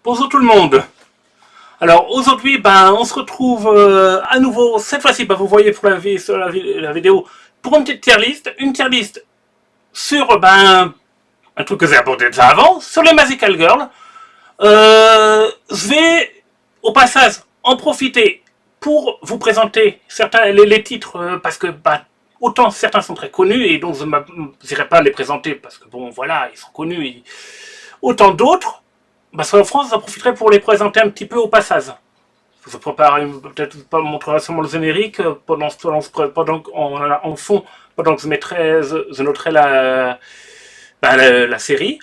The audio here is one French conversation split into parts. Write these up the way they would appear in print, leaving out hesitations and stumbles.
Bonjour tout le monde. Alors aujourd'hui, on se retrouve à nouveau. Cette fois-ci, vous voyez pour sur la vidéo, pour une petite tier list sur un truc que j'ai abordé déjà avant, sur les Magical Girls. Je vais au passage en profiter pour vous présenter les titres parce que autant certains sont très connus et donc je n'irai pas les présenter parce que bon voilà, ils sont connus. Autant d'autres, sur la France, j'en profiterai pour les présenter un petit peu au passage. Je prépare peut-être pas montrer seulement le générique pendant en fond, pendant que je noterai la série.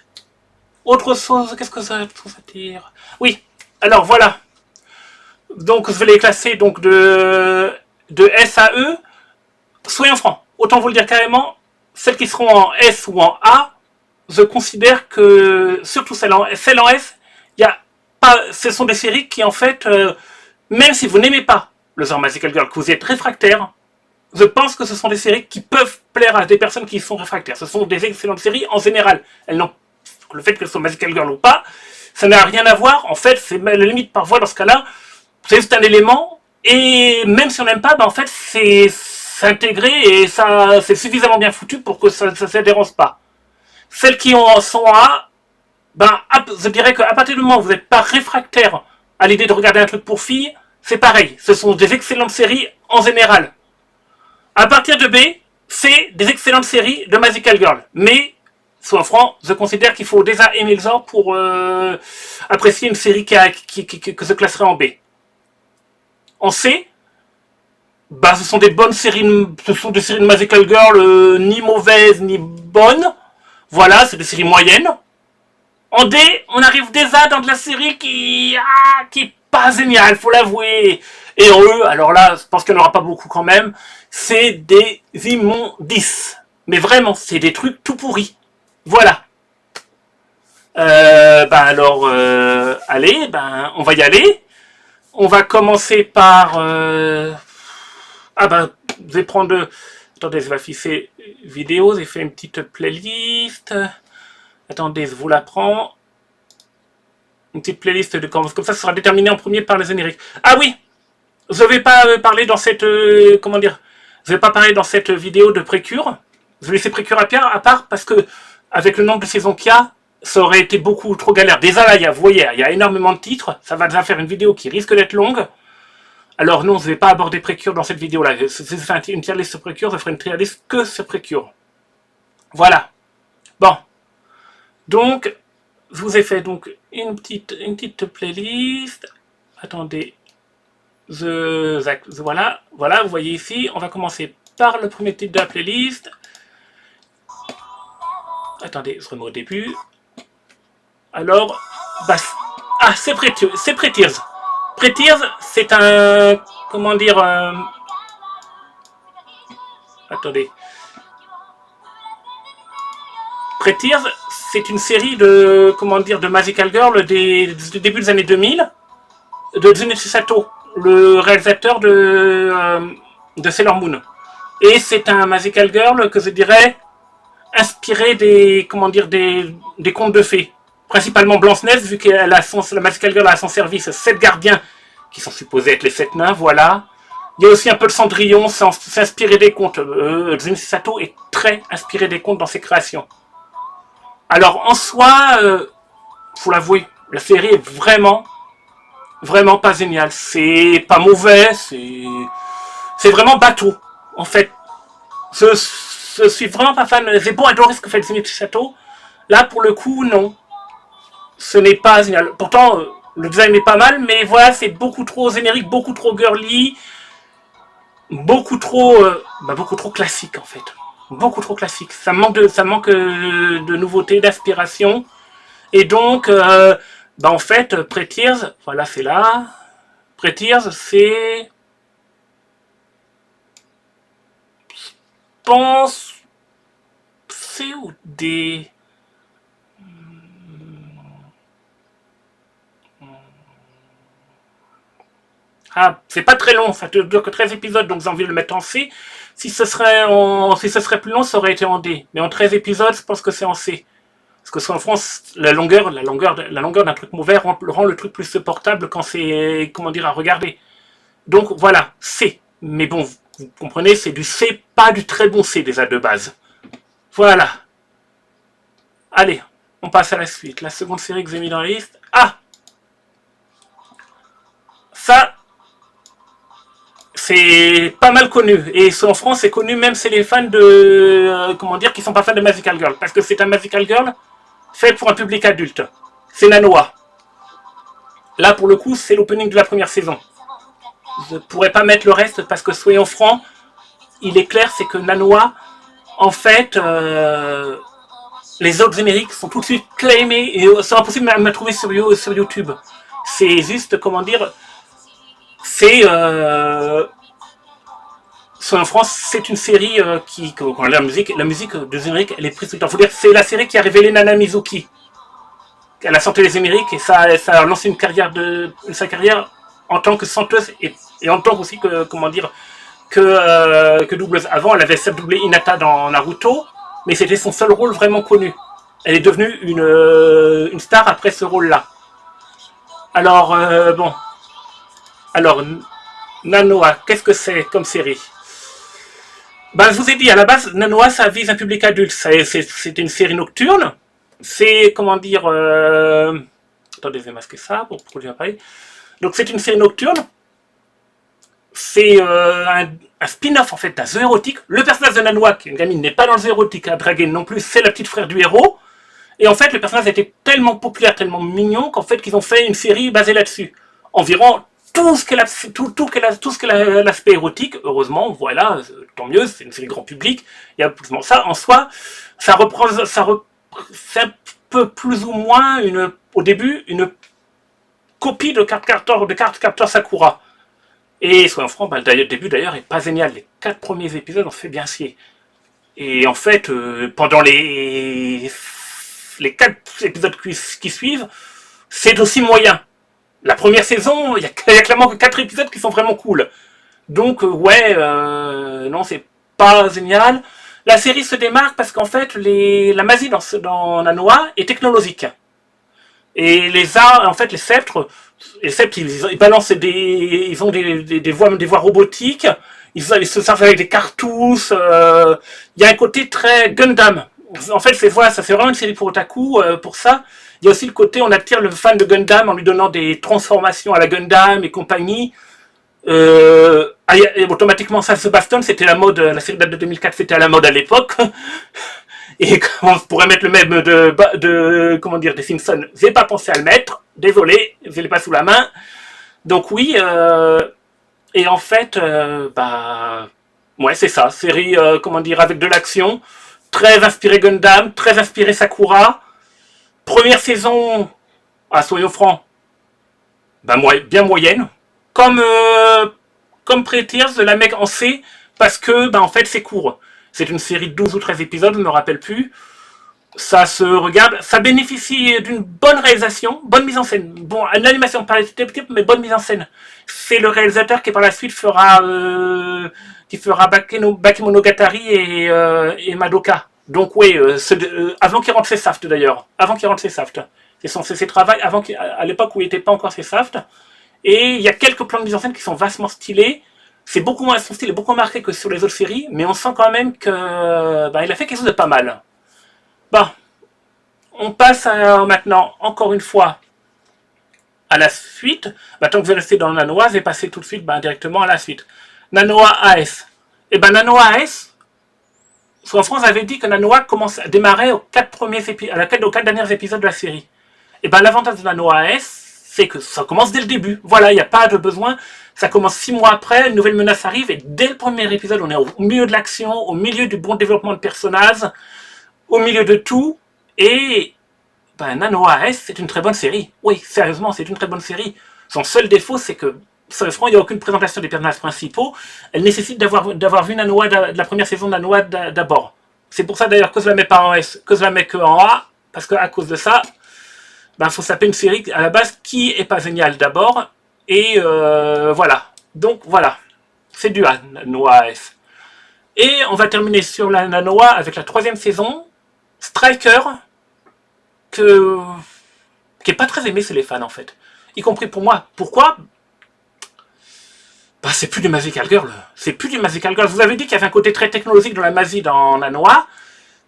Autre chose, qu'est-ce que ça trouve à dire? Oui, alors voilà. Donc je vais les classer donc de S à E. Soyons francs, autant vous le dire carrément, celles qui seront en S ou en A, je considère que, surtout celles en S, il y a pas, ce sont des séries qui en fait, même si vous n'aimez pas le genre Magical Girl, que vous êtes réfractaire, je pense que ce sont des séries qui peuvent plaire à des personnes qui sont réfractaires. Ce sont des excellentes séries en général. Elles n'ont le fait qu'elles soient Magical Girl ou pas, ça n'a rien à voir. En fait, c'est la limite parfois dans ce cas-là, c'est juste un élément. Et même si on n'aime pas, en fait, c'est intégré et ça, c'est suffisamment bien foutu pour que ça ne dérange pas. Celles qui sont A, je dirais qu'à partir du moment où vous n'êtes pas réfractaire à l'idée de regarder un truc pour filles, c'est pareil. Ce sont des excellentes séries en général. À partir de B, c'est des excellentes séries de Magical Girl. Mais, sois franc, je considère qu'il faut déjà aimer le genre pour apprécier une série que je classerai en B. En C, ce sont des bonnes séries, ce sont des séries de Magical Girl ni mauvaises ni bonnes. Voilà, c'est des séries moyennes. En D, on arrive déjà dans de la série qui est pas géniale, faut l'avouer. Et en E, alors là, je pense qu'il n'y en aura pas beaucoup quand même, c'est des immondices. Mais vraiment, c'est des trucs tout pourris. Voilà. Allez, on va y aller. On va commencer par... je vais prendre... Attendez, je vais afficher vidéo, j'ai fait une petite playlist. Attendez, je vous la prends. Une petite playlist de comme ça, ça sera déterminé en premier par le générique. Ah oui, je vais pas parler dans cette... comment dire, je vais pas parler dans cette vidéo de Précure. Je vais laisser Précure à part parce que avec le nombre de saisons qu'il y a, ça aurait été beaucoup trop galère. Déjà là, vous voyez, il y a énormément de titres. Ça va déjà faire une vidéo qui risque d'être longue. Alors non, je ne vais pas aborder Précure dans cette vidéo-là. Si je fais une tier list sur Précure, je ferai une tier list que sur Précure. Voilà. Bon. Donc, je vous ai fait donc une petite playlist. Attendez. Voilà, vous voyez ici. On va commencer par le premier titre de la playlist. Attendez, je remets au début. Alors, c'est Pretty Tears. Pretty Tears, c'est un... Comment dire... attendez. Pretty Tears, c'est une série de... Comment dire, de Magical Girl du début des années 2000 de Junichi Sato, le réalisateur de Sailor Moon. Et c'est un Magical Girl que je dirais inspiré des contes de fées. Principalement Blanche-Neige, vu que la Magical Girl a à son service 7 gardiens qui sont supposés être les 7 nains, voilà. Il y a aussi un peu de Cendrillon, c'est inspiré des contes. Junichi Sato est très inspiré des contes dans ses créations. Alors en soi, faut l'avouer, la série est vraiment pas géniale. C'est pas mauvais, c'est vraiment bateau, en fait. Je suis vraiment pas fan. J'ai beau adorer ce que fait Junichi Sato. Là, pour le coup, non. Ce n'est pas génial. Pourtant, le design est pas mal, mais voilà, c'est beaucoup trop générique, beaucoup trop girly, beaucoup trop classique, en fait. Beaucoup trop classique. Ça manque de nouveauté, d'aspiration. Et donc, en fait, Pretty Tears, voilà, c'est là. Pretty Tears, c'est... Je pense... C ou D. C'est pas très long, ça ne dure que 13 épisodes, donc j'ai envie de le mettre en C. Si ce serait plus long, ça aurait été en D. Mais en 13 épisodes, je pense que c'est en C. Parce que soit en France, la longueur d'un truc mauvais rend le truc plus supportable quand c'est, comment dire, à regarder. Donc voilà, C. Mais bon, vous comprenez, c'est du C, pas du très bon C déjà de base. Voilà. Allez, on passe à la suite. La seconde série que j'ai mis dans la liste. Ah, ça, c'est pas mal connu. Et en France, c'est connu même chez les fans de, comment dire, qui sont pas fans de Magical Girl. Parce que c'est un Magical Girl fait pour un public adulte. C'est Nanoa. Là, pour le coup, c'est l'opening de la première saison. Je pourrais pas mettre le reste parce que, soyons francs, il est clair, c'est que Nanoa, en fait, les autres génériques sont tout de suite claimés et c'est impossible de me trouver sur YouTube. C'est juste, comment dire, c'est en France, c'est une série la musique de générique, elle est prise tout le temps. Faut dire, c'est la série qui a révélé Nana Mizuki. Elle a chanté les génériques et ça a lancé sa carrière en tant que chanteuse et en tant aussi que, comment dire, que doubleuse. Avant, elle avait certes doublé Hinata dans Naruto, mais c'était son seul rôle vraiment connu. Elle est devenue une star après ce rôle-là. Alors, bon. Alors, Nanoa, qu'est-ce que c'est comme série? Ben, je vous ai dit, à la base, Nanoa, ça vise un public adulte. C'est une série nocturne. C'est, comment dire... Attendez, je vais masquer ça pour produire un pareil. Donc, c'est une série nocturne. C'est un spin-off, en fait, d'un jeu érotique. Le personnage de Nanoa, qui est une gamine, n'est pas dans le jeu érotique à draguer non plus. C'est la petite frère du héros. Et en fait, le personnage était tellement populaire, tellement mignon, qu'en fait, qu'ils ont fait une série basée là-dessus. Environ tout ce qu'est l'aspect érotique, heureusement, voilà, tant mieux, c'est une série grand public. Il y a ça en soi, c'est un peu plus ou moins au début une copie de Cardcaptor Sakura. Et soyons francs, le début d'ailleurs est pas génial. Les 4 premiers épisodes on se fait bien chier. Et en fait, pendant les 4 épisodes qui suivent, c'est aussi moyen. La première saison, il y a clairement que 4 épisodes qui sont vraiment cool. Donc, non, c'est pas génial. La série se démarque parce qu'en fait, la magie dans Nanoa est technologique. Et les sceptres, ils balancent ils ont des voies robotiques, ils se servent avec des cartouches, il y a un côté très Gundam. En fait, ça fait vraiment une série pour otaku, pour ça. Il y a aussi le côté, on attire le fan de Gundam en lui donnant des transformations à la Gundam et compagnie. Et automatiquement, ça se bastonne, c'était la mode, la série date de 2004, c'était à la mode à l'époque. Et on pourrait mettre le même comment dire, des Simpsons. J'ai pas pensé à le mettre, désolé, je l'ai pas sous la main. Donc oui, et en fait, ouais, c'est ça, série, comment dire, avec de l'action, très inspiré Gundam, très inspiré Sakura. Première saison, soyons francs, bien moyenne. Comme Prettiers, la mec en C, parce que, en fait, c'est court. C'est une série de 12 ou 13 épisodes, je ne me rappelle plus. Ça se regarde, ça bénéficie d'une bonne réalisation, bonne mise en scène. Bon, une animation pas type, mais bonne mise en scène. C'est le réalisateur qui par la suite fera Bakemonogatari et Madoka. Donc oui, avant qu'il rentre ses Saft d'ailleurs. Avant qu'il rentre ses Saft. C'est son CC travail à l'époque où il n'était pas encore ses Saft. Et il y a quelques plans de mise en scène qui sont vastement stylés. C'est beaucoup moins, son style est beaucoup moins marqué que sur les autres séries, mais on sent quand même que il a fait quelque chose de pas mal. Bon, on passe maintenant, encore une fois, à la suite. Tant que vous restez dans Nanoa, je vais passer tout de suite directement à la suite. Nanoa AS. Et Nanoa AS, en France, avait dit que Nanoa démarrait aux 4 derniers épisodes de la série. Et l'avantage de Nanoa AS, c'est que ça commence dès le début. Voilà, il n'y a pas de besoin. Ça commence 6 mois après, une nouvelle menace arrive, et dès le premier épisode, on est au milieu de l'action, au milieu du bon développement de personnages, au milieu de tout, et Nanoa AS, c'est une très bonne série. Oui, sérieusement, c'est une très bonne série. Son seul défaut, c'est que, sérieusement, il n'y a aucune présentation des personnages principaux. Elle nécessite d'avoir vu Nanoa de la première saison de Nanoa d'abord. C'est pour ça d'ailleurs que je la mets pas en S, que je la mets que en A, parce qu'à cause de ça, faut s'appeler une série à la base qui est pas géniale d'abord, et voilà. Donc voilà, c'est du A, Nanoa AS. Et on va terminer sur la Nanoa avec la 3e saison, Striker. qui est pas très aimé chez les fans en fait. Y compris pour moi. Pourquoi? Bah, c'est plus du Magical Girl. C'est plus du Magical Girl. Vous avez dit qu'il y avait un côté très technologique dans la magie dans Nanoa.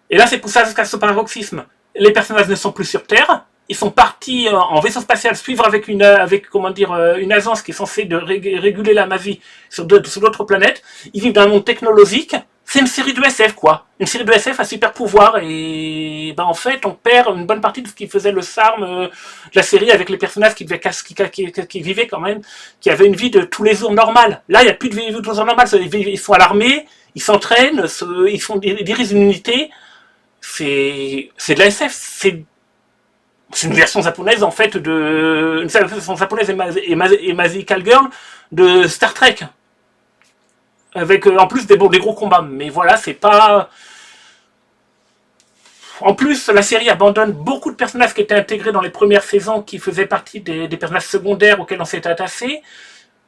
Et là, c'est pour ça jusqu'à ce paroxysme. Les personnages ne sont plus sur Terre. Ils sont partis en vaisseau spatial suivre avec une agence qui est censée réguler la magie sur d'autres planètes. Ils vivent dans un monde technologique. C'est une série de SF, quoi. Une série de SF à super pouvoir. Et bah, en fait, on perd une bonne partie de ce qui faisait le charme de la série avec les personnages qui vivaient quand même, qui avaient une vie de tous les jours normale. Là, il n'y a plus de vie de tous les jours normale. Ils sont à l'armée, ils s'entraînent, ils dirigent une unité. C'est de la SF. C'est une version japonaise, en fait, une version japonaise et Magical Girl de Star Trek. Avec en plus des gros combats. Mais voilà, c'est pas... En plus, la série abandonne beaucoup de personnages qui étaient intégrés dans les premières saisons, qui faisaient partie des personnages secondaires auxquels on s'était attaché,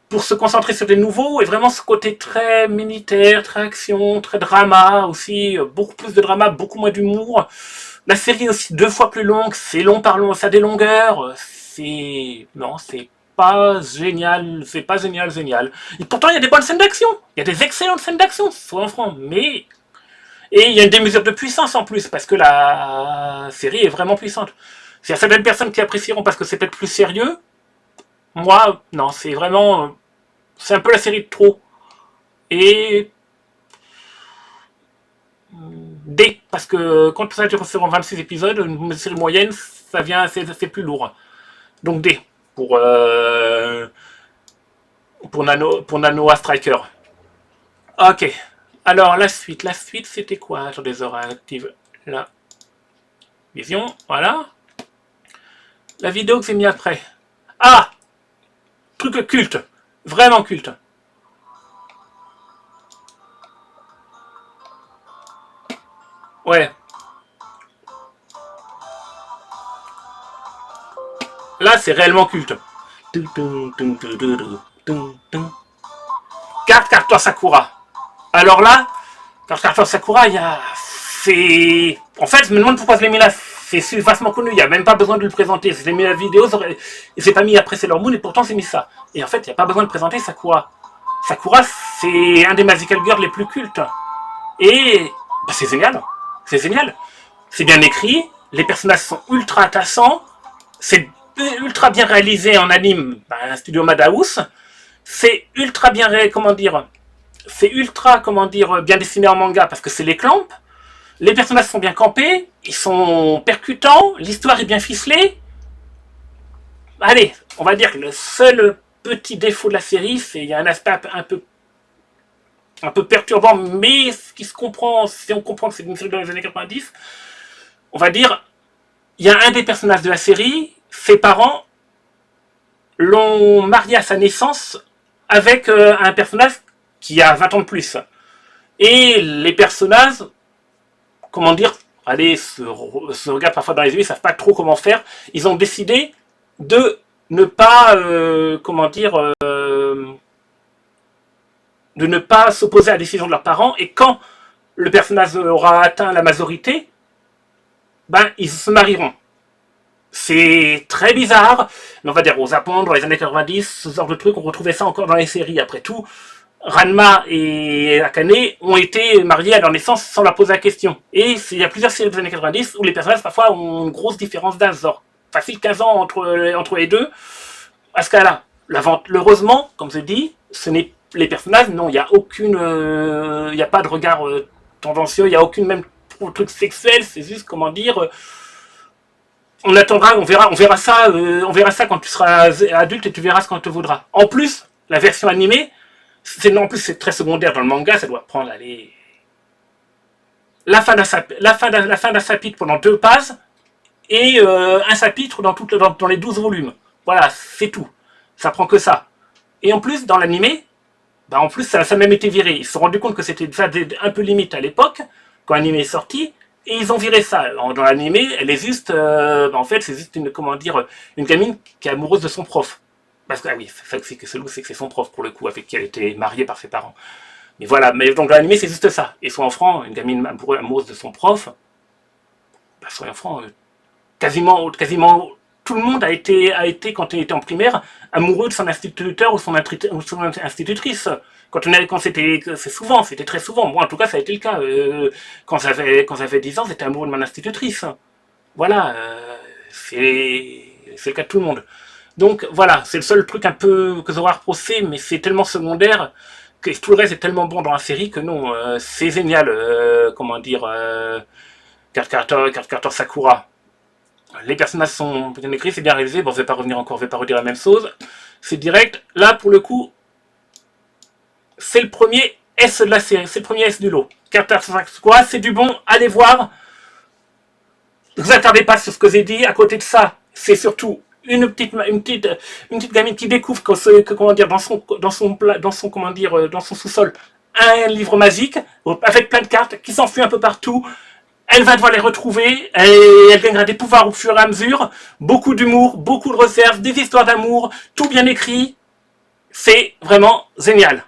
pour se concentrer sur des nouveaux, et vraiment ce côté très militaire, très action, très drama aussi, beaucoup plus de drama, beaucoup moins d'humour. La série est aussi 2 fois plus longue, c'est long par long, ça a des longueurs, non, c'est pas génial, génial. Et pourtant, il y a des bonnes scènes d'action, il y a des excellentes scènes d'action, soyons francs, mais... Et il y a une démesure de puissance en plus, parce que la série est vraiment puissante. Il y a certaines personnes qui apprécieront parce que c'est peut-être plus sérieux. Moi, non, c'est vraiment... C'est un peu la série de trop. Et... D, parce que quand ça dure sur 26 épisodes, une série moyenne, c'est plus lourd. Donc D, pour Nanoa Striker. Ok. Alors, la suite, c'était quoi? Attendez, Zora active la vision, voilà. La vidéo que j'ai mis après. Ah! Truc culte. Vraiment culte. Ouais. Là, c'est réellement culte. Carte Captor Sakura. Alors là, Carte Captor Sakura, il y a... C'est... En fait, je me demande pourquoi je l'ai mis là. C'est vastement connu, il n'y a même pas besoin de le présenter. Si je l'ai mis la vidéo, c'est pas mis après Sailor Moon, et pourtant c'est mis ça. Et en fait, il n'y a pas besoin de présenter Sakura. Sakura, c'est un des Magical Girls les plus cultes. Et bah, c'est génial. C'est génial. C'est bien écrit, les personnages sont ultra attachants, c'est ultra bien réalisé en anime, un studio Madhouse. C'est ultra bien bien dessiné en manga parce que c'est les clamps. Les personnages sont bien campés, ils sont percutants, l'histoire est bien ficelée. Allez, on va dire que le seul petit défaut de la série, c'est qu'il y a un aspect un peu perturbant, mais ce qui se comprend, si on comprend que c'est une série dans les années 90, on va dire, il y a un des personnages de la série, ses parents l'ont marié à sa naissance avec un personnage qui a 20 ans de plus. Et les personnages, comment dire, allez, se regardent parfois dans les yeux, ils savent pas trop comment faire. Ils ont décidé de ne pas, de ne pas s'opposer à la décision de leurs parents. Et quand le personnage aura atteint la majorité, ben, ils se marieront. C'est très bizarre, mais on va dire au Japon, dans les années 90, ce genre de truc, on retrouvait ça encore dans les séries. Après tout, Ranma et Akane ont été mariés à leur naissance sans leur poser la question. Et il y a plusieurs séries des années 90 où les personnages parfois ont une grosse différence d'âge, genre facile 15 ans entre les deux. À ce cas-là, heureusement, comme je dis, ce n'est les personnages, non, il n'y a aucune, il n'y a pas de regard tendancieux, il n'y a aucune même truc sexuel, c'est juste comment dire. On attendra, on verra ça quand tu seras adulte et tu verras ce qu'on te voudra. En plus, la version animée, c'est très secondaire dans le manga, ça doit prendre la fin d'un chapitre pendant 2 pages et un chapitre dans les 12 volumes. Voilà, c'est tout. Ça prend que ça. Et en plus, dans l'animé, bah en plus ça a même été viré. Ils se sont rendus compte que c'était un peu limite à l'époque, quand l'animé est sorti, et ils ont viré ça. Dans l'animé, elle est juste, en fait, c'est juste une gamine qui est amoureuse de son prof. Parce que, ah oui, c'est que c'est son prof pour le coup, avec qui elle était mariée par ses parents. Mais voilà, mais donc dans l'animé, c'est juste ça. Et soyons francs, une gamine amoureuse de son prof, bah soyons francs, quasiment tout le monde a été, quand il était en primaire, amoureux de son instituteur ou son institutrice. C'était très souvent. Moi, en tout cas, ça a été le cas. Quand j'avais 10 ans, j'étais amoureux de mon institutrice. Voilà, c'est le cas de tout le monde. Donc voilà, c'est le seul truc un peu que j'aurais reproché, mais c'est tellement secondaire que tout le reste est tellement bon dans la série que non, c'est génial. Comment dire, Card Carter Sakura. Les personnages sont bien écrits, c'est bien réalisé. Bon, je vais pas revenir encore, je vais pas redire la même chose. C'est direct. Là, pour le coup, c'est le premier S de la série, c'est le premier S du lot. Carter Sakura, c'est du bon, allez voir. Ne vous attardez pas sur ce que j'ai dit. À côté de ça, c'est surtout une petite gamine qui découvre comment dire, dans son sous-sol, un livre magique avec plein de cartes qui s'enfuit un peu partout. Elle va devoir les retrouver, elle gagnera des pouvoirs au fur et à mesure, beaucoup d'humour, beaucoup de réserve, des histoires d'amour, tout bien écrit. C'est vraiment génial.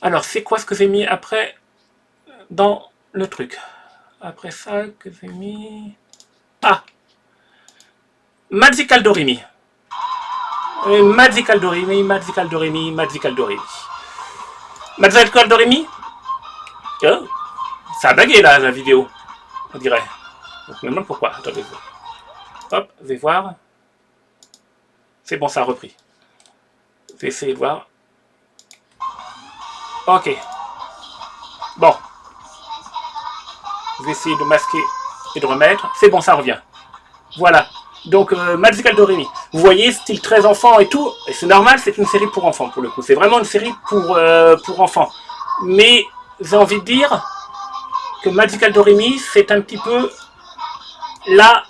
Alors, c'est quoi ce que j'ai mis après dans le truc? Après ça, que j'ai mis... Ah, Magical Doremi. Magical Doremi. Magical Doremi. Oh, ça a bugué là, la vidéo. On dirait. Donc, je me demande pourquoi. Attendez. Hop, je vais voir. C'est bon, ça a repris. Je vais essayer de voir. Ok. Bon. Je vais essayer de masquer et de remettre. C'est bon, ça revient. Voilà. Donc, Magical Doremi. Vous voyez, style 13 enfants et tout. Et c'est normal, c'est une série pour enfants, pour le coup. C'est vraiment une série pour enfants. Mais, j'ai envie de dire que Magical Doremi, c'est un petit peu la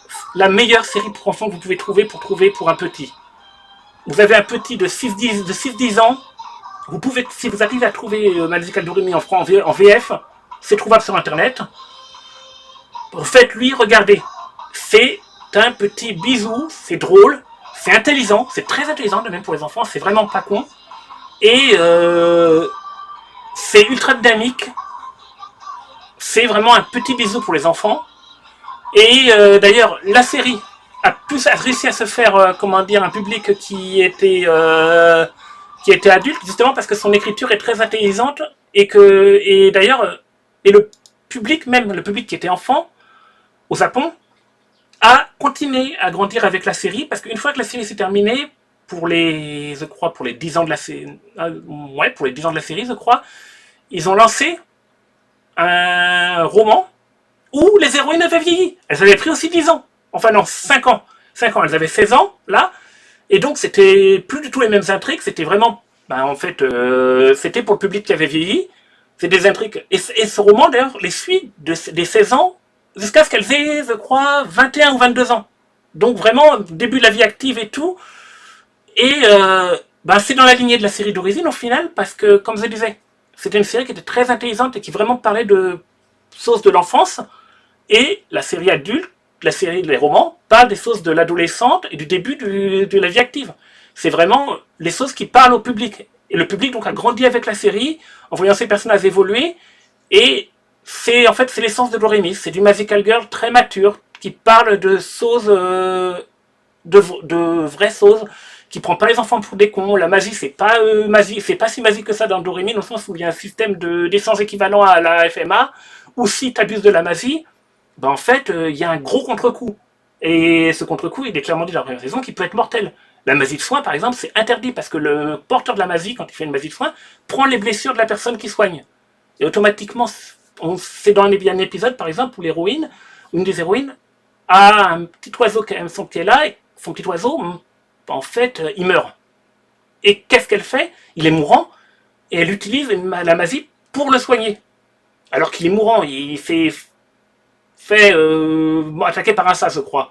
meilleure série pour enfants que vous pouvez trouver pour un petit. Vous avez un petit de 6-10 ans. Vous pouvez, si vous arrivez à trouver Magical Doremi en VF, c'est trouvable sur Internet. Faites-lui regarder. C'est un petit bisou, c'est drôle, c'est intelligent, c'est très intelligent, même pour les enfants, c'est vraiment pas con. Et c'est ultra dynamique. C'est vraiment un petit bisou pour les enfants. Et d'ailleurs, la série a réussi à se faire, comment dire, un public qui était adulte, justement parce que son écriture est très intelligente et d'ailleurs, le public, même le public qui était enfant, au Japon, a continué à grandir avec la série, parce qu'une fois que la série s'est terminée, pour les 10 ans de la série, pour les 10 ans de la série, je crois, ils ont lancé un roman où les héroïnes avaient vieilli. Elles avaient pris aussi 10 ans. Enfin non, 5 ans. 5 ans, elles avaient 16 ans, là. Et donc, c'était plus du tout les mêmes intrigues. C'était vraiment, c'était pour le public qui avait vieilli. C'est des intrigues. Et ce roman, d'ailleurs, les suit des 16 ans jusqu'à ce qu'elles aient, je crois, 21 ou 22 ans. Donc, vraiment, début de la vie active et tout. Et c'est dans la lignée de la série d'origine, au final, parce que, comme je disais, c'était une série qui était très intelligente et qui vraiment parlait de choses de l'enfance. Et la série adulte, les romans, parlent des choses de l'adolescente et du début de la vie active. C'est vraiment les choses qui parlent au public. Et le public donc a grandi avec la série, en voyant ces personnages évoluer. Et c'est l'essence de Doremi. C'est du Magical Girl très mature, qui parle de choses, de vraies choses, qui prend pas les enfants pour des cons. La magie, c'est pas si magique que ça dans Doremi, dans le sens où il y a un système d'essence équivalent à la FMA, ou si tu abuses de la magie, en fait, il y a un gros contre-coup. Et ce contre-coup, il est clairement dit dans la première saison qu'il peut être mortel. La magie de soin, par exemple, c'est interdit parce que le porteur de la magie, quand il fait une magie de soin, prend les blessures de la personne qui soigne. Et automatiquement, c'est dans un épisode, par exemple, où l'héroïne, une des héroïnes, a un petit oiseau qui est là, et son petit oiseau, en fait, il meurt. Et qu'est-ce qu'elle fait? Il est mourant, et elle utilise la magie pour le soigner. Alors qu'il est mourant, il fait attaqué par un sas, je crois.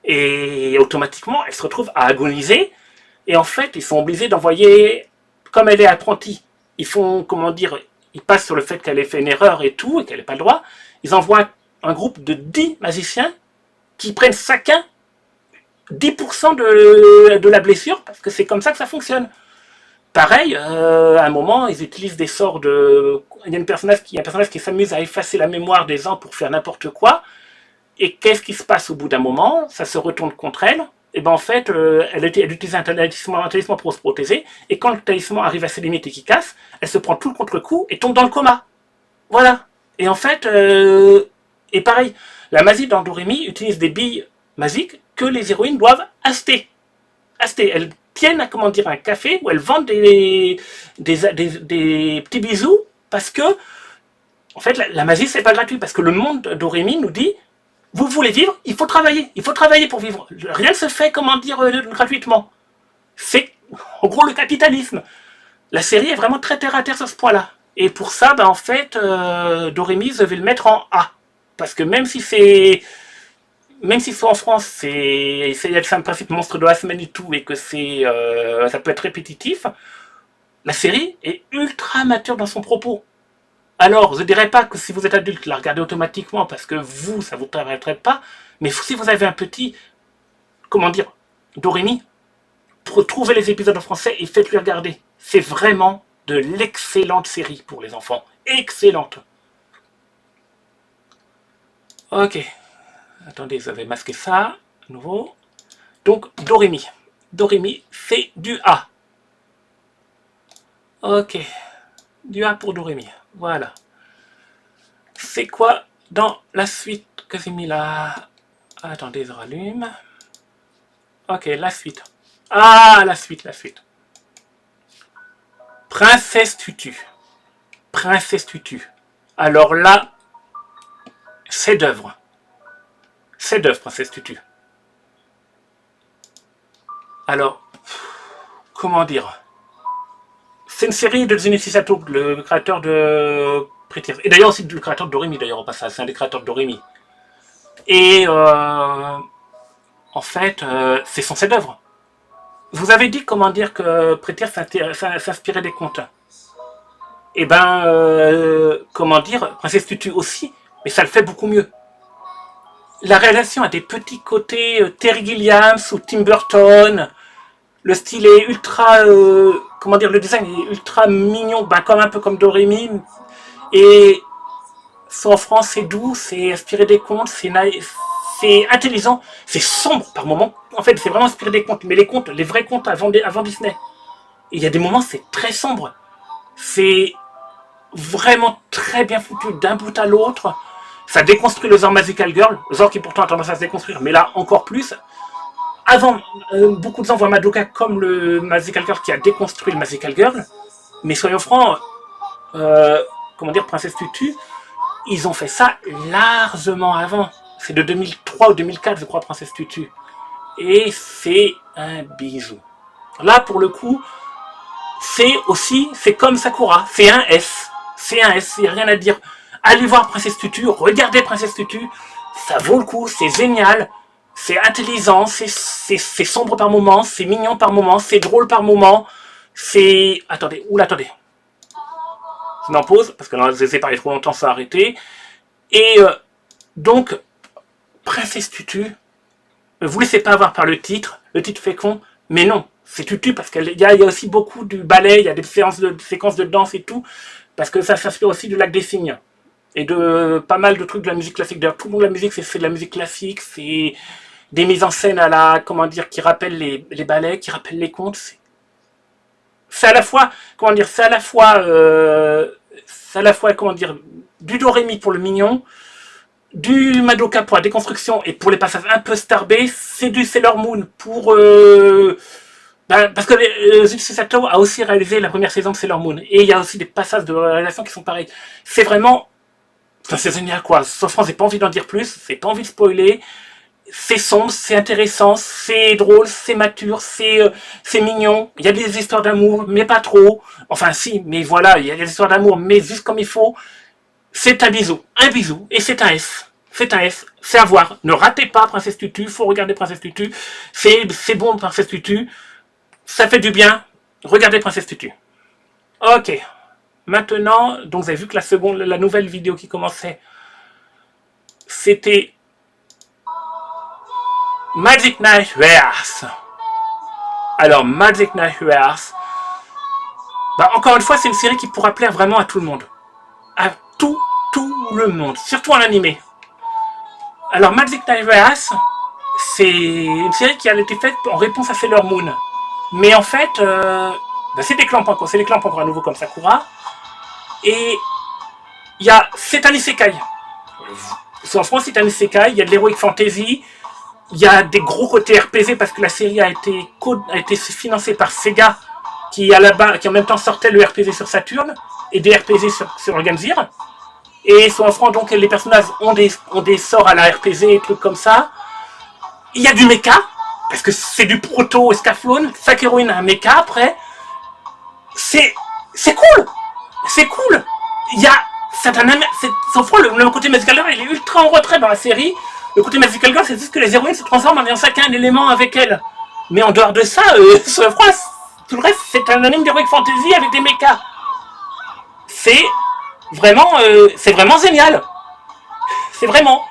Et automatiquement, elle se retrouve à agoniser. Et en fait, ils sont obligés d'envoyer, comme elle est apprentie, ils passent sur le fait qu'elle ait fait une erreur et tout, et qu'elle n'ait pas le droit. Ils envoient un groupe de 10 magiciens qui prennent chacun 10% de la blessure, parce que c'est comme ça que ça fonctionne. Pareil, à un moment, ils utilisent des sorts de... Il y a un personnage qui s'amuse à effacer la mémoire des gens pour faire n'importe quoi. Et qu'est-ce qui se passe au bout d'un moment? Ça se retourne contre elle. Et ben en fait, elle utilise un talisman pour se protéger. Et quand le talisman arrive à ses limites et qu'il casse, elle se prend tout le contre-coup et tombe dans le coma. Voilà. Et en fait, et pareil, la magie dans Doremi utilise des billes magiques que les héroïnes doivent acheter. Elles tiennent à comment dire un café où elles vendent des petits bisous parce que en fait la magie c'est pas gratuit parce que le monde d'Oremi nous dit vous voulez vivre, il faut travailler pour vivre. Rien ne se fait comment dire gratuitement. C'est en gros le capitalisme. La série est vraiment très terre à terre sur ce point-là. Et pour ça, en fait, Doremi, je vais le mettre en A. Parce que même si c'est en France, c'est un principe monstre de la semaine et tout, et que ça peut être répétitif, la série est ultra mature dans son propos. Alors, je ne dirais pas que si vous êtes adulte, la regardez automatiquement, parce que vous, ça ne vous permettrait pas, mais si vous avez un petit, comment dire, Doremi, trouvez les épisodes en français et faites-le regarder. C'est vraiment de l'excellente série pour les enfants. Excellente. Ok. Attendez, vous avez masqué ça. À nouveau. Donc, Doremi. Doremi, c'est du A. Ok. Du A pour Doremi. Voilà. C'est quoi dans la suite que j'ai mis là? Attendez, je rallume. Ok, la suite. Ah, la suite. Princesse Tutu. Princesse Tutu. Alors là, chef d'œuvre. Chef d'œuvre, Princesse Tutu. Alors, comment dire? C'est une série de Junichi Sato, le créateur de Pretty. Et d'ailleurs aussi le créateur de Doremi, d'ailleurs, au passage. C'est un des créateurs de Doremi. Et en fait, c'est son chef d'œuvre. Vous avez dit, comment dire, que Pretty s'inspirait des contes. Et comment dire, Princesse Tutu aussi, mais ça le fait beaucoup mieux. La réalisation a des petits côtés Terry Gilliam ou Tim Burton. Le style est ultra, comment dire, le design est ultra mignon, comme un peu comme Doremi. Et en France, c'est doux, c'est inspiré des contes, c'est intelligent, c'est sombre par moments. En fait, c'est vraiment inspiré des contes, mais les vrais contes avant Disney. Et il y a des moments, c'est très sombre. C'est vraiment très bien foutu d'un bout à l'autre. Ça déconstruit le genre Magical Girl, genre qui pourtant a tendance à se déconstruire, mais là encore plus. Avant, beaucoup de gens voient Madoka comme le Magical Girl qui a déconstruit le Magical Girl, mais soyons francs, comment dire, Princesse Tutu, ils ont fait ça largement avant. C'est de 2003 ou 2004, je crois, Princesse Tutu. Et c'est un bijou. Là, pour le coup, c'est comme Sakura, c'est un S. C'est un S, il n'y a rien à dire. Allez voir Princesse Tutu, regardez Princesse Tutu, ça vaut le coup, c'est génial, c'est intelligent, c'est sombre par moments, c'est mignon par moments, c'est drôle par moments, c'est... Attendez. Je m'en pose, parce que là, je les ai parlé trop longtemps, ça a arrêté. Et donc, Princesse Tutu, ne vous laissez pas avoir par le titre fait con, mais non, c'est Tutu, parce qu'il y a aussi beaucoup du ballet, il y a des séquences de danse et tout, parce que ça s'inspire aussi du Lac des Cygnes. Et de pas mal de trucs de la musique classique. D'ailleurs, tout le monde de la musique, c'est de la musique classique, c'est des mises en scène à la, comment dire, qui rappellent les ballets, qui rappellent les contes. C'est à la fois, comment dire, c'est à la fois, comment dire, du Doremi pour le mignon, du Madoka pour la déconstruction et pour les passages un peu starbés, c'est du Sailor Moon pour... parce que Jujutsu Sato a aussi réalisé la première saison de Sailor Moon. Et il y a aussi des passages de réalisation qui sont pareils. C'est vraiment... c'est génial, quoi. Franchement, j'ai pas envie d'en dire plus, j'ai pas envie de spoiler. C'est sombre, c'est intéressant, c'est drôle, c'est mature, c'est mignon. Il y a des histoires d'amour, mais pas trop. Enfin, si, mais voilà, il y a des histoires d'amour, mais juste comme il faut. C'est un bisou, et c'est un S. C'est un S, c'est à voir. Ne ratez pas Princesse Tutu, faut regarder Princesse Tutu. C'est bon, Princesse Tutu. Ça fait du bien. Regardez Princesse Tutu. Ok. Maintenant, donc vous avez vu que la nouvelle vidéo qui commençait, c'était Magic Knight Reverse. Alors, Magic Knight Reverse, encore une fois, c'est une série qui pourra plaire vraiment à tout le monde. À tout le monde, surtout en animé. Alors, Magic Nightmares, c'est une série qui a été faite en réponse à Sailor Moon. Mais en fait, c'est des clampes encore à nouveau comme Sakura. Et c'est un isekai. En France, c'est un isekai, il y a de l'heroic fantasy, il y a des gros côtés RPG parce que la série a été financée par Sega, qui en même temps sortait le RPG sur Saturn et des RPG sur Game Gear. Et sur en France, donc, les personnages ont des sorts à la RPG et trucs comme ça. Il y a du mecha, parce que c'est du proto-escaflowne. Chaque héroïne a un mecha après. C'est cool! C'est cool! Il y a le côté Magical Girl, il est ultra en retrait dans la série. Le côté Magical Girl, c'est juste que les héroïnes se transforment en ayant chacun un élément avec elles. Mais en dehors de ça, tout le reste, c'est un anime d'heroic fantasy avec des mechas. C'est vraiment génial. C'est vraiment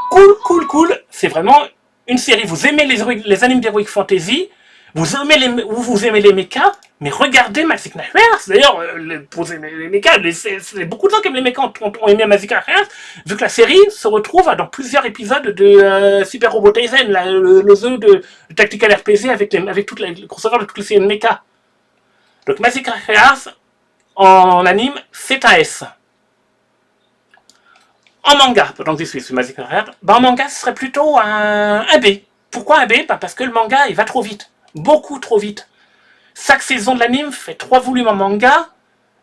cool. C'est vraiment une série. Vous aimez les animes d'heroic fantasy, vous aimez les mechas, mais regardez Magic Nightmares. D'ailleurs, pour aimer les mechas, c'est beaucoup de gens qui aiment les mechas ont aimé Magic Nightmares, vu que la série se retrouve dans plusieurs épisodes de Super Robot Taisen, le jeu de Tactical RPG avec toute le crossover de toutes les séries de mechas. Donc Magic Nightmares, en anime, c'est un S. En manga, pendant que je suis sur Magic Nightmares, en manga, ce serait plutôt un B. Pourquoi un B? Parce que le manga, il va trop vite. Beaucoup trop vite. Chaque saison de l'anime fait 3 volumes en manga.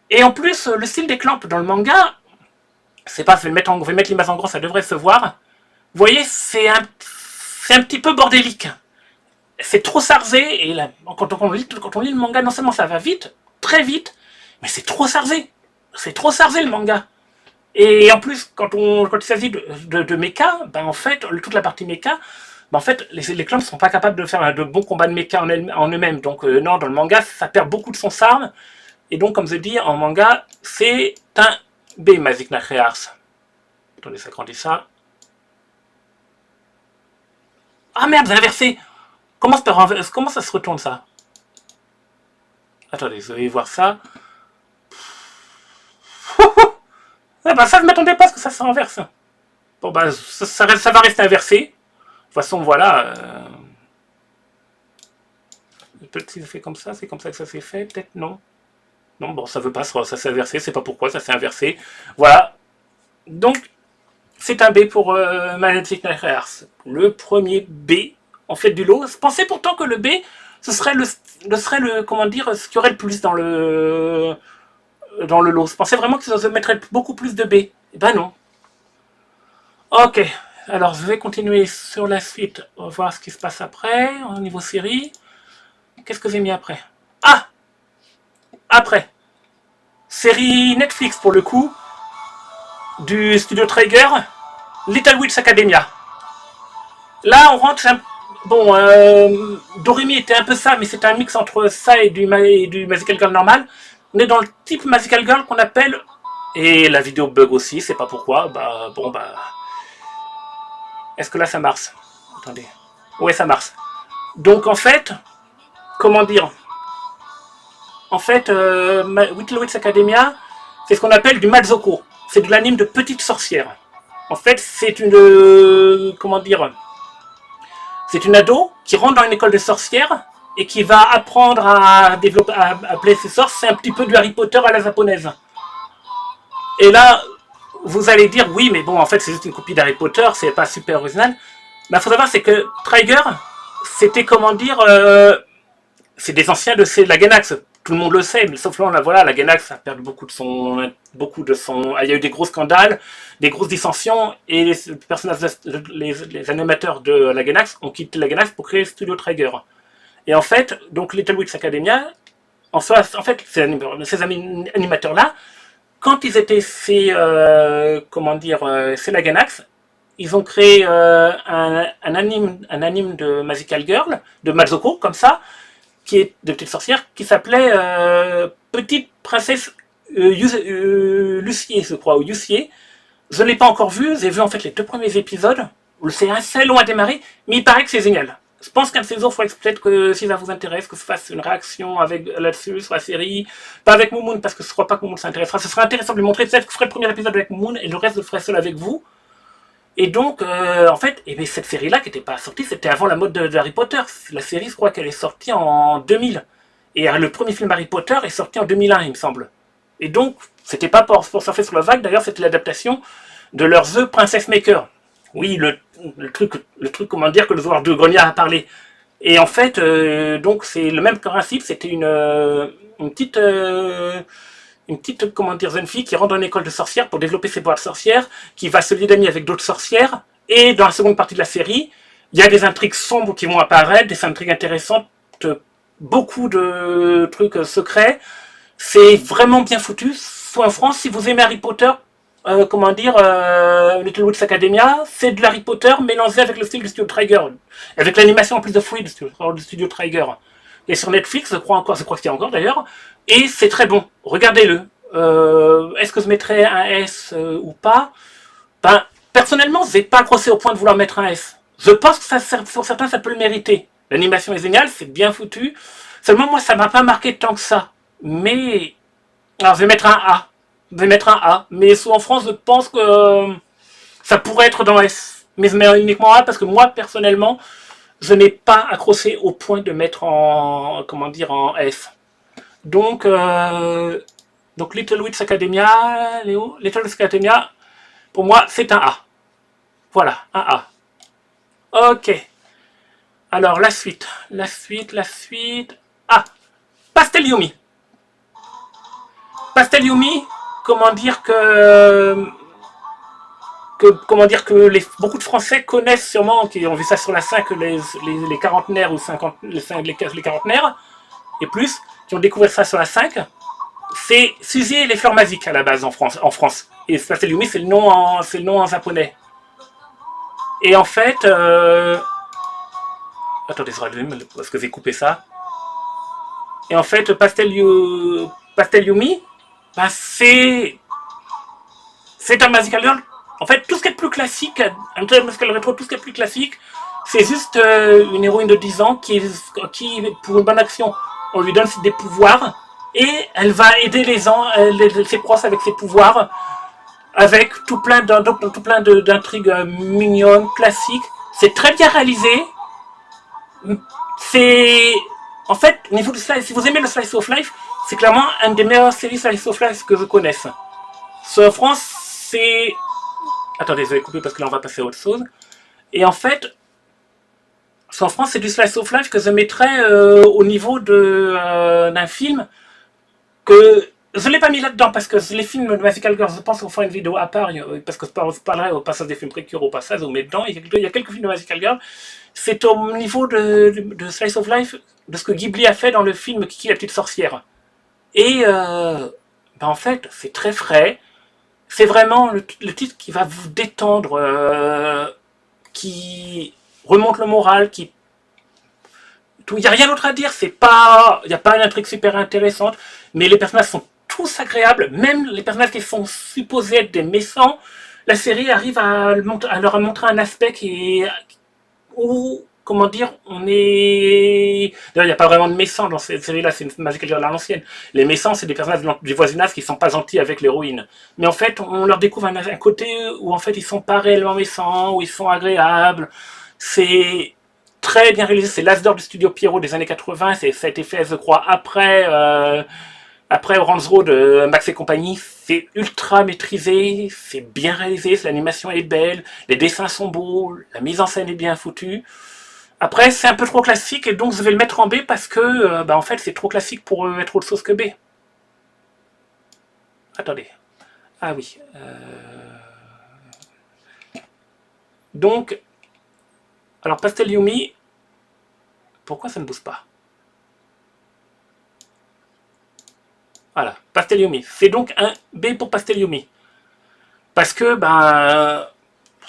Et en plus, le style des clampes dans le manga, c'est pas, je vais mettre l'image en gros, ça devrait se voir. Vous voyez, c'est un petit peu bordélique. C'est trop sarzé. Et là, quand on lit le manga, non seulement ça va vite, très vite, mais c'est trop sarzé. C'est trop sarzé le manga. Et en plus, quand il s'agit de mecha, en fait, toute la partie mecha, en fait, les clans ne sont pas capables de faire de bons combats de mecha en eux-mêmes. Donc, non, dans le manga, ça perd beaucoup de son charme. Et donc, comme je dis, en manga, c'est un B, Magic Nightmares. Attendez, ça grandit ça. Ah merde, j'ai inversé. Comment ça se retourne, ça? Attendez, vous allez voir ça. Ça, je ne m'attendais pas à ce que ça se renverse. Bon, ça va rester inversé. De toute façon, voilà. Peut-être que c'est fait comme ça, c'est comme ça que ça s'est fait, peut-être non. Non, bon, ça veut pas, ça s'est inversé, c'est pas pourquoi, ça s'est inversé. Voilà. Donc, c'est un B pour Magic Nightmares. Le premier B, en fait, du lot. Je pensais pourtant que le B, ce serait comment dire, ce qu'il y aurait le plus dans le lot. Je pensais vraiment que ça mettrait beaucoup plus de B. Et ben non. Ok. Alors, je vais continuer sur la suite. On va voir ce qui se passe après, au niveau série. Qu'est-ce que j'ai mis après? Ah! Après. Série Netflix, pour le coup. Du studio Trigger. Little Witch Academia. Là, on rentre... Bon, Doremi était un peu ça, mais c'était un mix entre ça et du Magical Girl normal. On est dans le type Magical Girl qu'on appelle... Et la vidéo bug aussi, c'est pas pourquoi. Est-ce que là, ça marche? Attendez. Ouais, ça marche. Donc, en fait... Comment dire? En fait, Little Witch Academia, c'est ce qu'on appelle du Mazoko. C'est de l'anime de petite sorcière. En fait, c'est une... comment dire? C'est une ado qui rentre dans une école de sorcières et qui va apprendre à développer, à appeler ses sorts. C'est un petit peu du Harry Potter à la japonaise. Et là, vous allez dire, oui, mais bon, en fait, c'est juste une copie d'Harry Potter, c'est pas super original. Mais il faut savoir, c'est que Trigger, c'était, comment dire... c'est des anciens de la Gainax, tout le monde le sait, mais sauf là, voilà, la Gainax a perdu beaucoup de son... Il y a eu des gros scandales, des grosses dissensions, et les personnages, les animateurs de la Gainax ont quitté la Gainax pour créer le studio Trigger. Et en fait, donc Little Witch Academia, en fait, ces animateurs-là, quand ils étaient chez la Gainax, ils ont créé un anime de Magical Girl, de Mazoko, comme ça, qui est de petite sorcière, qui s'appelait Petite Princesse Lucier, je crois, ou Yusier. Je ne l'ai pas encore vu, j'ai vu en fait les 2 premiers épisodes, c'est assez long à démarrer, mais il paraît que c'est génial. Je pense qu'un de ces jours, il faudrait peut-être que si ça vous intéresse, que je fasse une réaction là-dessus, sur la série, pas avec Moumoun, parce que je ne crois pas que Moumoun s'intéressera. Ce serait intéressant de lui montrer, peut-être que je ferai le premier épisode avec Moumoun, et le reste je le ferai seul avec vous. Et donc, en fait, et bien, cette série-là qui n'était pas sortie, c'était avant la mode de Harry Potter. La série, je crois qu'elle est sortie en 2000. Et le premier film Harry Potter est sorti en 2001, il me semble. Et donc, c'était pas pour surfer sur la vague, d'ailleurs, c'était l'adaptation de leur The Princess Maker. Oui, le truc, comment dire, que le joueur de Grenier a parlé. Et en fait, donc, c'est le même principe, c'était une petite, comment dire, jeune fille qui rentre dans une école de sorcières pour développer ses pouvoirs de sorcière, qui va se lier d'amis avec d'autres sorcières, et dans la seconde partie de la série, il y a des intrigues sombres qui vont apparaître, des intrigues intéressantes, beaucoup de trucs secrets. C'est vraiment bien foutu. Soit en France, si vous aimez Harry Potter, comment dire, Little Witch Academia, c'est de Harry Potter mélangé avec le style du studio Trigger, avec l'animation en plus de fouille du studio Trigger. Et sur Netflix, je crois qu'il y a encore d'ailleurs, et c'est très bon. Regardez-le. Est-ce que je mettrais un S ou pas? Ben, personnellement, je vais pas accroché au point de vouloir mettre un S. Je pense que pour certains, ça peut le mériter. L'animation est géniale, c'est bien foutu. Seulement, moi, ça m'a pas marqué tant que ça. Mais, alors, je vais mettre un A. Je vais mettre un A. Mais en France, je pense que ça pourrait être dans S. Mais je mets uniquement A parce que moi, personnellement, je n'ai pas accroché au point de mettre comment dire, en S. Donc, Little Witch Academia, Léo, Little Witch Academia, pour moi, c'est un A. Voilà, un A. Ok. Alors, la suite. Ah, Pastel Yumi. Pastel Yumi, comment dire que beaucoup de Français connaissent sûrement, qui ont vu ça sur la 5, les quarantenaires ou 50, les quarantenaires et plus, qui ont découvert ça sur la 5. C'est Suzy et les fleurs magiques à la base en France. Et Pastel Yumi, c'est le nom en japonais. Et en fait, attendez, je rallume parce que j'ai coupé ça. Et en fait, Pastel Yumi, bah, c'est un Magical Girl. En fait, tout ce qui est plus classique, un Magical Retro, tout ce qui est plus classique, c'est juste une héroïne de 10 ans qui, pour une bonne action, on lui donne des pouvoirs et elle va aider ses proches avec ses pouvoirs, avec tout plein d'intrigues mignonnes, classiques. C'est très bien réalisé. C'est, en fait, au niveau du slice, si vous aimez le slice of life, c'est clairement une des meilleures séries slice of life que je connaisse. Sur France, c'est... Attendez, je vais couper parce que là on va passer à autre chose. Et en fait, en France, c'est du slice of life que je mettrais au niveau d'un film que je ne l'ai pas mis là-dedans parce que les films de Magical Girls, je pense qu'on fera une vidéo à part parce que je parlerai au passage des films précurés, au passage, on met dedans. Il y a quelques films de Magical Girls. C'est au niveau de Slice of Life, de ce que Ghibli a fait dans le film Kiki la petite sorcière. Et en fait, c'est très frais. C'est vraiment le titre qui va vous détendre, qui remonte le moral, il n'y a rien d'autre à dire. Il n'y a pas une intrigue super intéressante, mais les personnages sont tous agréables, même les personnages qui sont supposés être des méchants. La série arrive à leur montrer un aspect où, comment dire, on est... D'ailleurs, il n'y a pas vraiment de méchants dans cette série-là, c'est une Magical Girl à l'ancienne. Les méchants, c'est des personnages du voisinage qui ne sont pas gentils avec l'héroïne. Mais en fait, on leur découvre un côté où en fait, ils ne sont pas réellement méchants, où ils sont agréables. C'est très bien réalisé, c'est l'as d'or du studio Pierrot des années 80, ça a été fait, je crois, après Orange Road, Max et compagnie. C'est ultra maîtrisé, c'est bien réalisé, l'animation est belle, les dessins sont beaux, la mise en scène est bien foutue. Après, c'est un peu trop classique et donc je vais le mettre en B parce que, en fait, c'est trop classique pour être autre chose que B. Attendez. Ah oui. Donc, alors Pastel Yumi, pourquoi ça ne bouge pas? Voilà, Pastel Yumi. C'est donc un B pour Pastel Yumi. Parce que,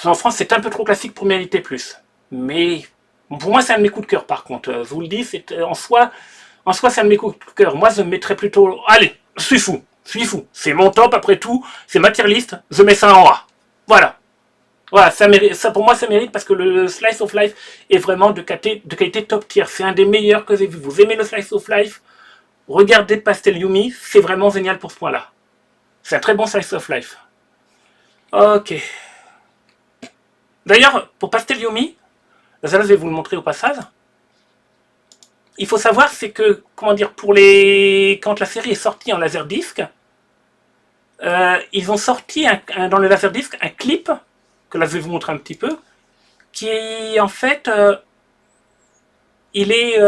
en France, c'est un peu trop classique pour mériter plus. Mais pour moi, c'est un de mes coups de cœur, par contre. Je vous le dis, en soi, c'est un de mes coups de cœur. Moi, je me mettrais plutôt... Allez, je suis fou. C'est mon top, après tout. C'est ma tier list. Je mets ça en A. Voilà. Voilà, ça pour moi, ça mérite parce que le Slice of Life est vraiment de qualité top tier. C'est un des meilleurs que j'ai vu. Vous aimez le Slice of Life? Regardez Pastel Yumi. C'est vraiment génial pour ce point-là. C'est un très bon Slice of Life. Ok. D'ailleurs, pour Pastel Yumi, là je vais vous le montrer au passage. Il faut savoir, c'est que, comment dire, quand la série est sortie en laserdisc, ils ont sorti dans le laserdisc un clip, que là je vais vous montrer un petit peu, qui est en fait, il est,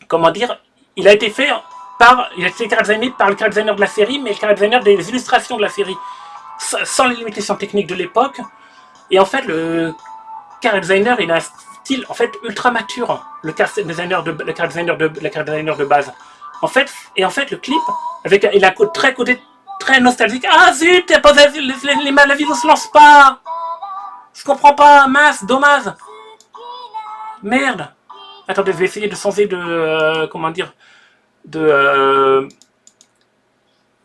comment dire, il a été fait il a été designé par le character designer de la série, mais le character designer des illustrations de la série, sans les limitations techniques de l'époque. Et en fait, le character designer, il a un style en fait ultra mature, le character designer de base. En fait, le clip, il a un côté très nostalgique. Ah zut, la vidéo se lance pas. Je comprends pas, mince, dommage. Merde. Attendez, je vais essayer de changer de, comment dire, de,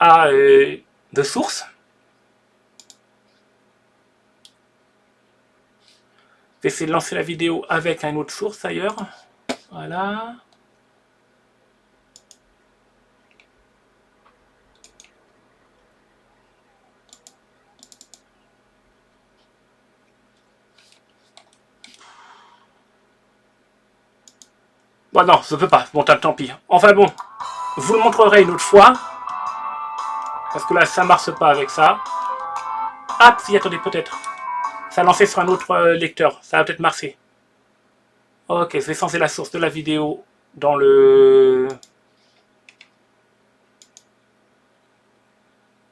de source. Je vais essayer de lancer la vidéo avec une autre source ailleurs. Voilà. Bon non, je peux pas. Bon, tant pis. Enfin bon, je vous le montrerai une autre fois. Parce que là, ça marche pas avec ça. Ah, si, attendez, peut-être. Ça a lancé sur un autre lecteur. Ça va peut-être marcher. Ok, je vais changer la source de la vidéo dans le...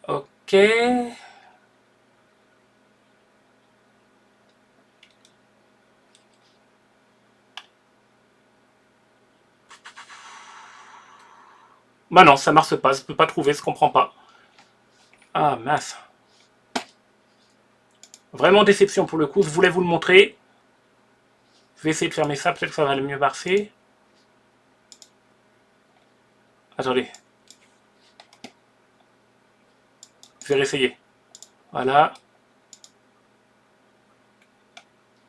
Ok. Bah non, ça marche pas. Je peux pas trouver, je comprends pas. Ah, mince. Vraiment déception pour le coup. Je voulais vous le montrer. Je vais essayer de fermer ça. Peut-être que ça va le mieux marcher. Attendez. Je vais réessayer. Voilà.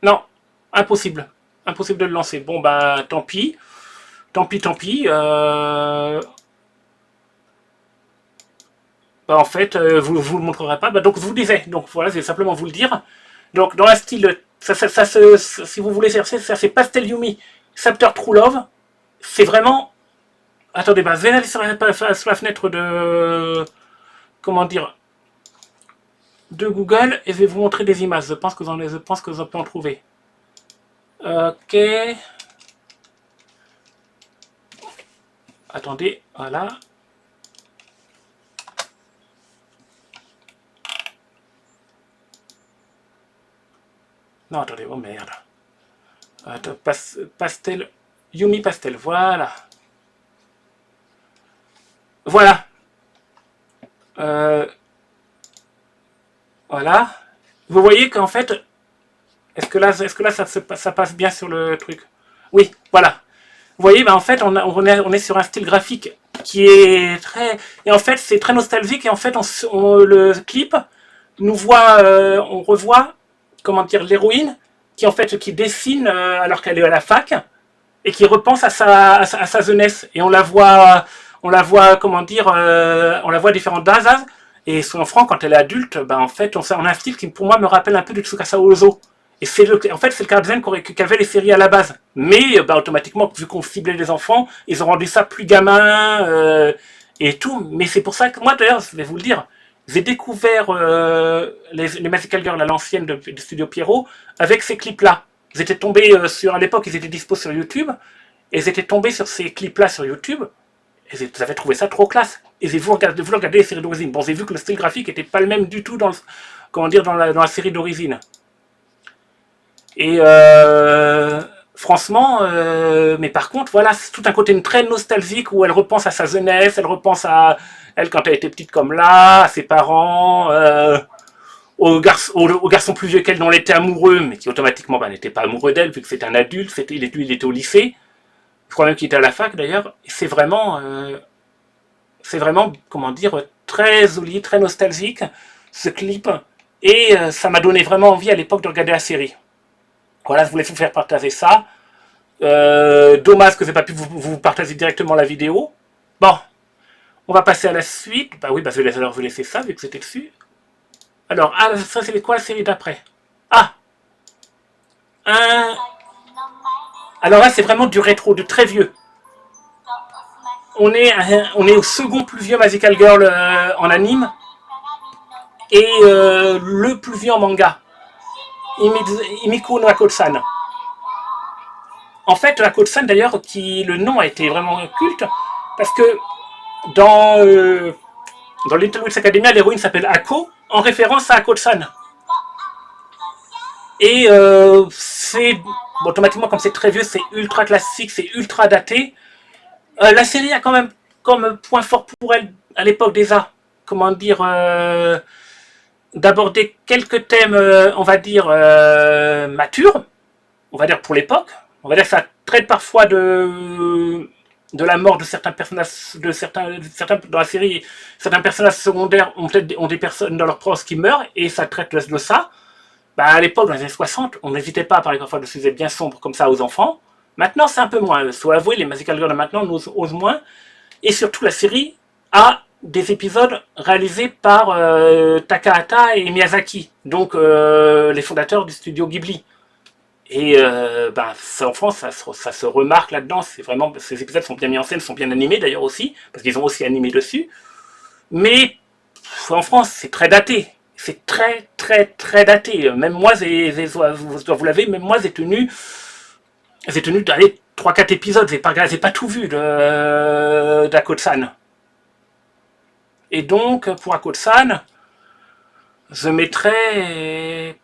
Non. Impossible. Impossible de le lancer. Bon, bah, tant pis. Tant pis, tant pis. Bah, en fait, vous le montrerez pas. Bah, donc, je vous disais. Donc, voilà, je vais simplement vous le dire. Donc, dans un style... si vous voulez chercher, ça c'est Pastel Yumi, Scepter True Love. C'est vraiment... Attendez, bah, je vais aller sur la fenêtre de... Comment dire, de Google et je vais vous montrer des images. Je pense que vous en pouvez en trouver. Ok. Attendez, voilà. Non, attendez, oh merde. Attends, pastel, Yumi Pastel, voilà. Voilà. Voilà. Vous voyez qu'en fait, est-ce que là ça passe bien sur le truc? Oui, voilà. Vous voyez, bah en fait, on est sur un style graphique qui est très... Et en fait, c'est très nostalgique. Et en fait, le clip nous voit... on revoit, comment dire, l'héroïne qui dessine alors qu'elle est à la fac et qui repense à sa jeunesse. Et on la voit, comment dire, on la voit à différentes âges. Et son franc, quand elle est adulte, bah en fait, on a un style qui, pour moi, me rappelle un peu de Tsukasa Ozo. Et en fait, c'est le caractère qu'avaient les séries à la base. Mais, bah, automatiquement, vu qu'on ciblait les enfants, ils ont rendu ça plus gamin et tout. Mais c'est pour ça que moi, d'ailleurs, je vais vous le dire, j'ai découvert les Magical Girls à l'ancienne du studio Pierrot avec ces clips-là. J'étais tombé à l'époque, ils étaient dispo sur YouTube, et j'étais tombé sur ces clips-là sur YouTube, et j'avais trouvé ça trop classe. Et j'ai voulu regarder les séries d'origine. Bon, j'ai vu que le style graphique n'était pas le même du tout dans la série d'origine. Et franchement, mais par contre, voilà, c'est tout un côté très nostalgique où elle repense à sa jeunesse, elle repense à elle quand elle était petite comme là, à ses parents, au garçon plus vieux qu'elle dont elle était amoureux, mais qui automatiquement n'était pas amoureux d'elle, vu que c'était un adulte, il était au lycée, je crois même qu'il était à la fac d'ailleurs. C'est vraiment, comment dire, très joli, très nostalgique, ce clip, et ça m'a donné vraiment envie à l'époque de regarder la série. Voilà, je voulais vous faire partager ça. Dommage que je n'ai pas pu vous partager directement la vidéo. Bon, on va passer à la suite. Bah oui, bah je vais laisser ça vu que c'était dessus. Alors, ça c'est quoi la série d'après? Ah, un... Alors là, c'est vraiment du rétro, de très vieux. On est au second plus vieux Magical Girl en anime et le plus vieux en manga. Himiko no Ako-san. En fait, Ako-san d'ailleurs, le nom a été vraiment culte parce que dans Little Witch Academia, l'héroïne s'appelle Ako en référence à Ako-san. Et c'est automatiquement, comme c'est très vieux, c'est ultra classique, c'est ultra daté. La série a quand même comme point fort pour elle à l'époque déjà, comment dire, d'aborder quelques thèmes, on va dire, matures, on va dire pour l'époque. On va dire que ça traite parfois de la mort de certains personnages, de certains dans la série, certains personnages secondaires ont des personnes dans leur proche qui meurent, et ça traite de ça. Bah, à l'époque, dans les années 60, on n'hésitait pas à parler parfois de sujets bien sombres comme ça aux enfants. Maintenant, c'est un peu moins. Il faut avouer, les Magical Girls de maintenant osent moins. Et surtout, la série a des épisodes réalisés par Takahata et Miyazaki, donc les fondateurs du studio Ghibli. Et en France, ça se remarque là-dedans. C'est vraiment, ces épisodes sont bien mis en scène, sont bien animés d'ailleurs aussi, parce qu'ils ont aussi animé dessus. Mais en France, c'est très daté. C'est très, très, très daté. Même moi, vous l'avez, même moi, j'ai tenu d'aller 3-4 épisodes. J'ai pas tout vu d'Ako-san. Et donc, pour Ako-san, je mettrais...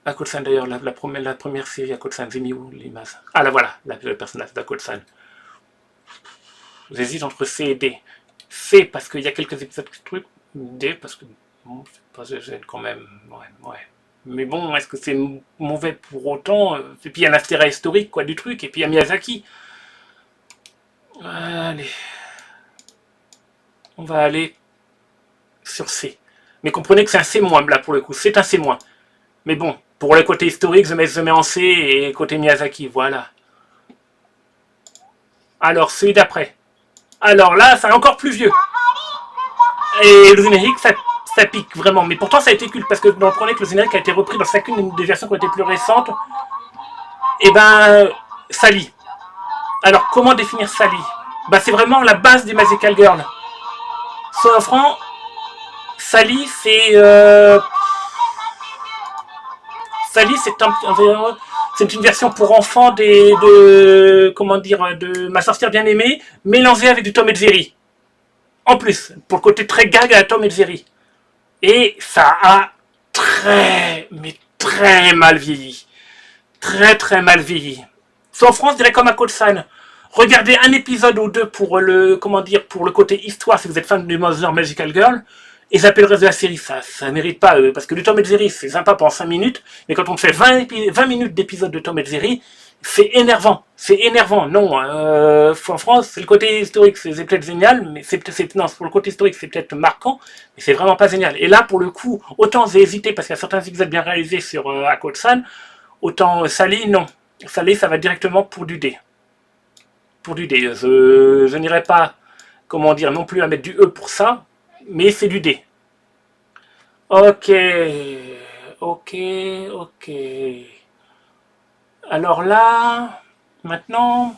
Ako-san d'ailleurs, la première série Ako-san, j'ai mis où l'image? Ah là voilà, le personnage d'Ako-san. J'hésite entre C et D. C parce qu'il y a quelques épisodes de trucs. D parce que bon, c'est pas gêne quand même. Ouais. Mais bon, est-ce que c'est mauvais pour autant? Et puis il y a l'intérêt historique quoi du truc. Et puis il y a Miyazaki. Allez. On va aller sur C. Mais comprenez que c'est un C- là pour le coup. C'est un C-. Mais bon, pour le côté historique, je mets en C et côté Miyazaki. Voilà. Alors, celui d'après. Alors là, c'est encore plus vieux. Et le générique, ça pique vraiment. Mais pourtant, ça a été culte parce que dans le premier, le générique a été repris dans chacune des versions qui ont été plus récentes. Et ben, Sally. Alors, comment définir Sally? Ben, c'est vraiment la base des Magical Girls. Sois franc, Sally, c'est c'est une version pour enfants de Ma sorcière bien aimée, mélangée avec du Tom et Jerry. En plus, pour le côté très gag à Tom et Jerry. Et ça a mais très mal vieilli. Très très mal vieilli. Soit en France, je dirais comme Ako-san. Regardez un épisode ou deux pour le côté histoire si vous êtes fan du Mother Magical Girl. Et zappez le reste de la série, ça mérite pas, parce que du Tom et Jerry, c'est sympa pendant 5 minutes, mais quand on fait 20 minutes d'épisode de Tom et Jerry, c'est énervant, non, en France, c'est le côté historique, c'est peut-être génial, mais non, pour le côté historique, c'est peut-être marquant, mais c'est vraiment pas génial. Et là, pour le coup, autant j'ai hésité, parce qu'il y a certains épisodes bien réalisés sur Ako-san, autant Sally, non. Sally, ça va directement pour du D. Pour du D, je n'irai pas, non plus à mettre du E pour ça, mais c'est du D. Ok. Alors là, maintenant,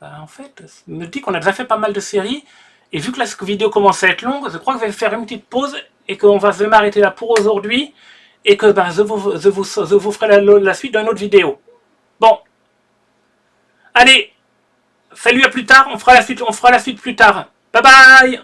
en fait, je me dis qu'on a déjà fait pas mal de séries, et vu que la vidéo commence à être longue, je crois que je vais faire une petite pause, et qu'on va se m'arrêter là pour aujourd'hui, et que je vous ferai la suite d'une autre vidéo. Bon. Allez, salut, à plus tard, on fera la suite plus tard. Bye bye.